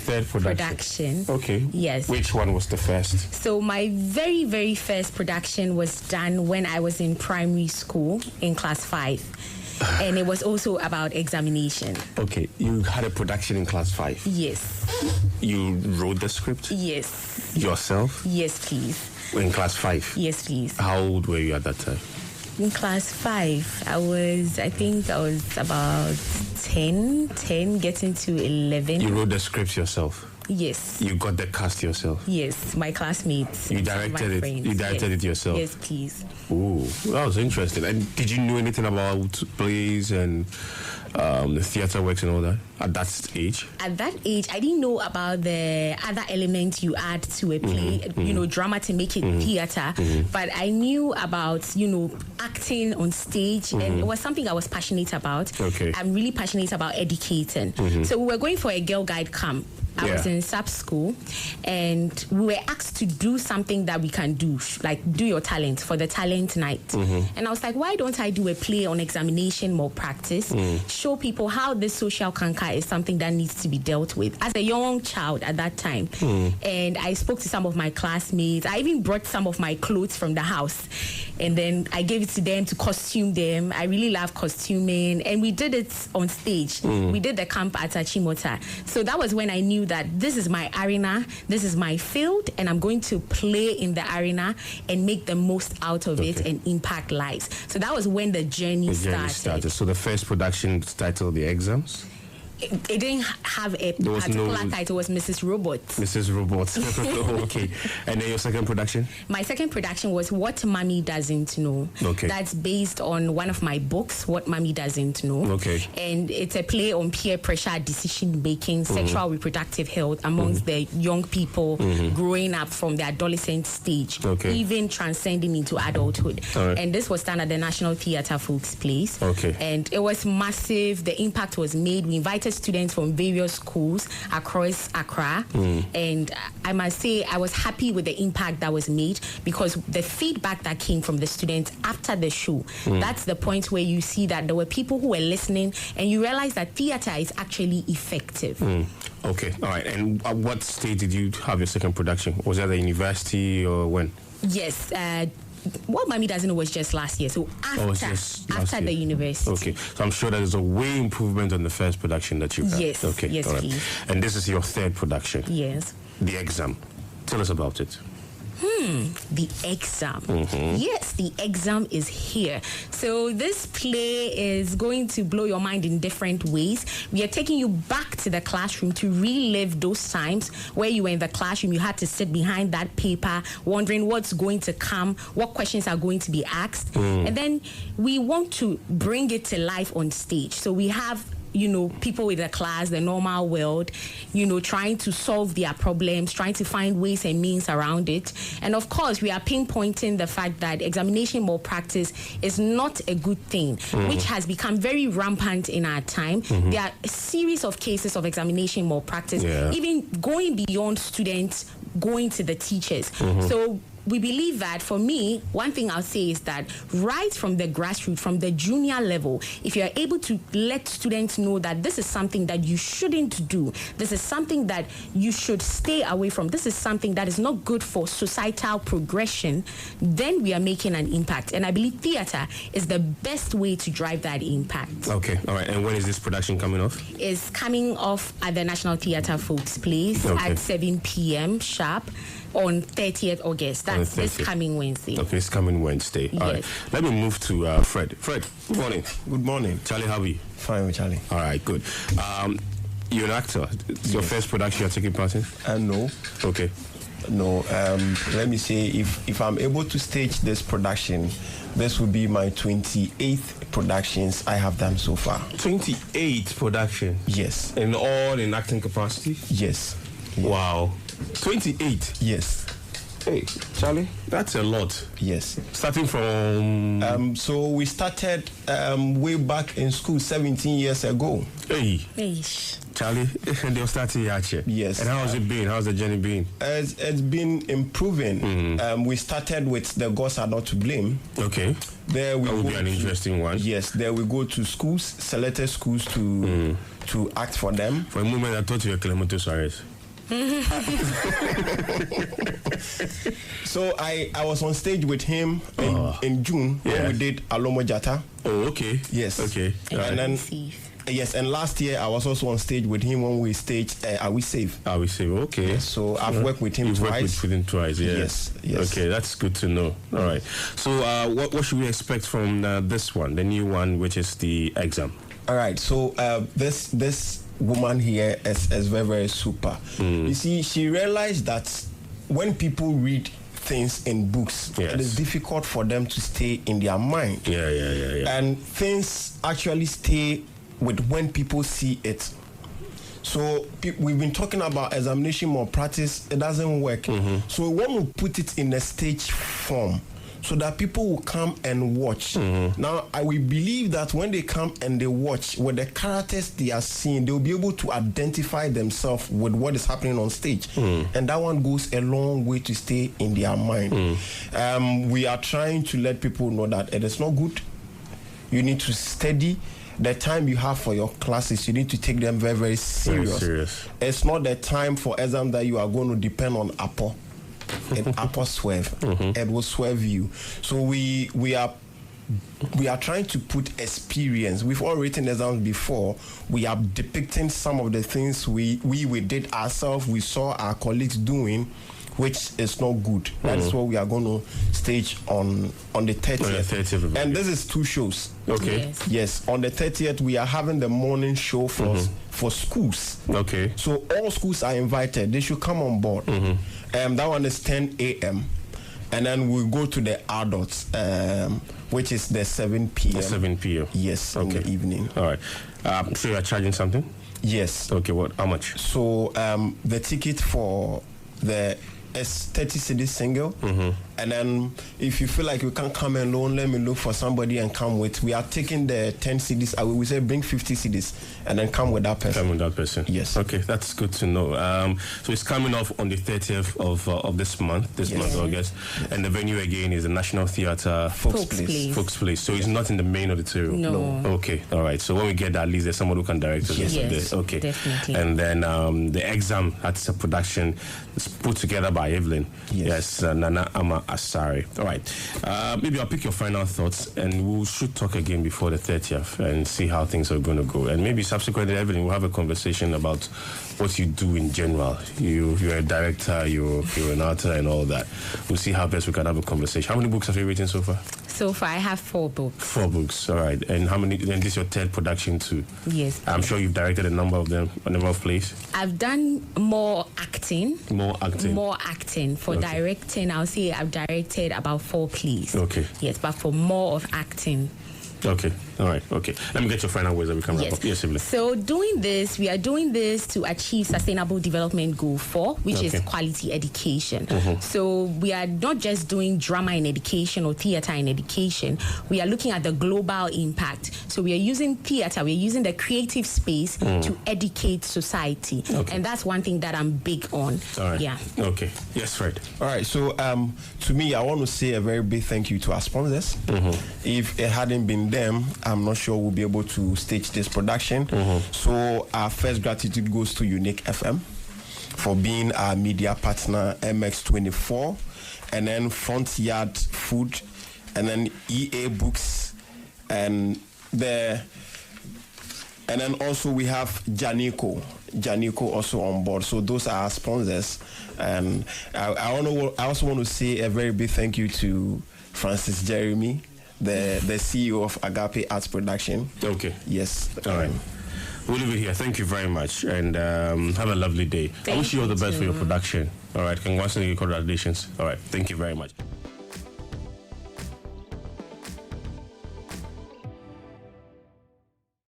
third production. Okay. Yes. Which one was the first? So my very, very first production was done when I was in primary school in class 5. And it was also about examination. Okay. You had a production in class 5? Yes. You wrote the script? Yes. Yourself? Yes, please. In class 5? Yes, please. How old were you at that time? In class 5, I think I was about 10, getting to 11. You wrote the script yourself? Yes. You got the cast yourself? Yes, my classmates. You directed it? Friends. You directed it yourself? Yes, please. Ooh, that was interesting. And did you know anything about plays and the theater works and all that at that age? At that age, I didn't know about the other elements you add to a play, drama to make it theater. But I knew about, acting on stage, and it was something I was passionate about. Okay. I'm really passionate about educating. So we were going for a girl guide camp. I was in sub school, and we were asked to do something that we can do, like do your talent for the talent night. And I was like, why don't I do a play on examination malpractice, show people how this social canker is something that needs to be dealt with as a young child at that time. And I spoke to some of my classmates. I even brought some of my clothes from the house, and then I gave it to them to costume them. I really love costuming, and we did it on stage. We did the camp at Achimota. So that was when I knew that this is my arena, this is my field, and I'm going to play in the arena and make the most out of it and impact lives. So that was when the journey started. So the first production titled The Exams? It didn't have a particular title. It was Mrs. Robot. Mrs. Robot. Okay. And then your second production? My second production was What Mommy Doesn't Know. Okay. That's based on one of my books, What Mommy Doesn't Know. Okay. And it's a play on peer pressure, decision making, sexual reproductive health amongst the young people growing up from the adolescent stage, even transcending into adulthood. And this was done at the National Theatre Folks Place. Okay. And it was massive. The impact was made. We invited students from various schools across Accra, and I must say I was happy with the impact that was made, because the feedback that came from the students after the show, that's the point where you see that there were people who were listening, and you realize that theater is actually effective. Okay, all right. And at what stage did you have your second production? Was that at the university or when? Yes, What Mommy Doesn't Know was just last year. So after the university. Okay. So I'm sure there's a way improvement on the first production that you've had. Yes. Okay. Yes, right. please. And this is your third production. Yes. The Exam. Tell us about it. The Exam. Yes, The Exam is here. So this play is going to blow your mind in different ways. We are taking you back to the classroom to relive those times where you were in the classroom. You had to sit behind that paper wondering what's going to come, what questions are going to be asked. And then we want to bring it to life on stage. So we have people in the class, the normal world, trying to solve their problems, trying to find ways and means around it. And of course, we are pinpointing the fact that examination malpractice is not a good thing, which has become very rampant in our time. There are a series of cases of examination malpractice, even going beyond students, going to the teachers. So we believe that, for me, one thing I'll say is that right from the grassroots, from the junior level, if you're able to let students know that this is something that you shouldn't do, this is something that you should stay away from, this is something that is not good for societal progression, then we are making an impact. And I believe theater is the best way to drive that impact. Okay, all right. And when is this production coming off? It's coming off at the National Theatre Folks Place at 7 p.m. sharp. On 30th August. That's this coming Wednesday. Okay, it's coming Wednesday. Yes. All right. Let me move to Fred. Fred, good morning. Good morning. Charlie, how are you? Fine with Charlie. All right, good. You're an actor. It's your first production you're taking part in? No. Okay. No. Let me say, if I'm able to stage this production, this will be my 28th productions I have done so far. 28 productions? Yes. And all in acting capacity? Yes. Wow. 28? Yes. Hey, Charlie, that's a lot. Yes. Starting from... so we started way back in school 17 years ago. Hey. Charlie, they were starting here. Yes. And how's it been? How's the journey been? It's been improving. We started with The Gods Are Not to Blame. Okay. There we that would be an interesting one. Yes. There we go to schools, selected schools to act for them. For a moment, I thought you were Clemente Suarez. So I was on stage with him in June when we did Alomo Jata. Oh, okay. Yes. Okay. And then yes, and last year I was also on stage with him when we staged Are We Safe? Are We Safe? Okay. So I've worked with him You've twice. Worked with him twice, yeah. Yes. Okay, that's good to know. All right. So what should we expect from this one, the new one, which is the exam? All right. So this woman here is very, very super. You see, she realized that when people read things in books, it is difficult for them to stay in their mind. Yeah. And things actually stay with when people see it. So we've been talking about examination more practice. It doesn't work. So we want to put it in a stage form so that people will come and watch. Now, we believe that when they come and they watch, with the characters they are seeing, they'll be able to identify themselves with what is happening on stage. And that one goes a long way to stay in their mind. We are trying to let people know that it is not good. You need to study. The time you have for your classes, you need to take them very, very serious. Very serious. It's not the time for exam that you are going to depend on Apple. And Apple swerve. It will swerve you. So we are trying to put experience. We've all written exams before. We are depicting some of the things we did ourselves. We saw our colleagues doing, which is not good. That's what we are going to stage on the 30th. And this is 2 shows. Okay. Yes. On the 30th, we are having the morning show for schools. Okay. So all schools are invited. They should come on board. That one is 10 a.m. And then we'll go to the adults, which is the 7 p.m. 7 p.m. Yes, in the evening. All right. So you're charging something? Yes. Okay, what? How much? So the ticket for the S30 cedis single, and then if you feel like you can't come alone, let me look for somebody and come with. We are taking the 10 cedis. We say bring 50 cedis and then come with that person. Come with that person. Yes. Okay, that's good to know. So it's coming off on the 30th of this month, August, and the venue again is the National Theatre, Folks Place. Folks Place. So it's not in the main auditorium. No. Okay. All right. So when we get that, at least there's someone who can direct us. Yes. Okay. Definitely. And then the exam, that's a production. It's put together by Evelyn. Yes. Nana Ama Asari. All right. Maybe I'll pick your final thoughts, and we should talk again before the 30th and see how things are going to go. And maybe subsequently, Evelyn, we'll have a conversation about what you do in general. You're a director, you're an author, and all that. We'll see how best we can have a conversation. How many books have you written so far? So far, I have 4 books. 4 books. All right. And how many? And this is your 3rd production too? Yes. I'm sure you've directed a number of them, a number of plays. I've done more acting. More acting. For directing, I'll say I've directed about 4 plays. Okay. Yes, but for more of acting. Okay. All right. Okay. Let me get your final words that we can wrap up. Yes, Evelyn. So we are doing this to achieve Sustainable Development Goal 4, which is quality education. So we are not just doing drama in education or theater in education. We are looking at the global impact. So we are using theater, we are using the creative space to educate society. And that's one thing that I'm big on. All right. Yeah. Okay. Yes, Fred. All right. So to me, I want to say a very big thank you to our sponsors. If it hadn't been them, I'm not sure we'll be able to stage this production. So our first gratitude goes to Uniq FM for being our media partner, MX24, and then Front Yard Food, and then EA Books, and then also we have Janico also on board. So those are our sponsors. And I also want to say a very big thank you to Francis Jeremy, the CEO of Agape Arts Production. Okay. Yes. All right. We'll leave it here. Thank you very much, and have a lovely day. I wish you all the best for your production. All right. Congratulations. All right. Thank you very much.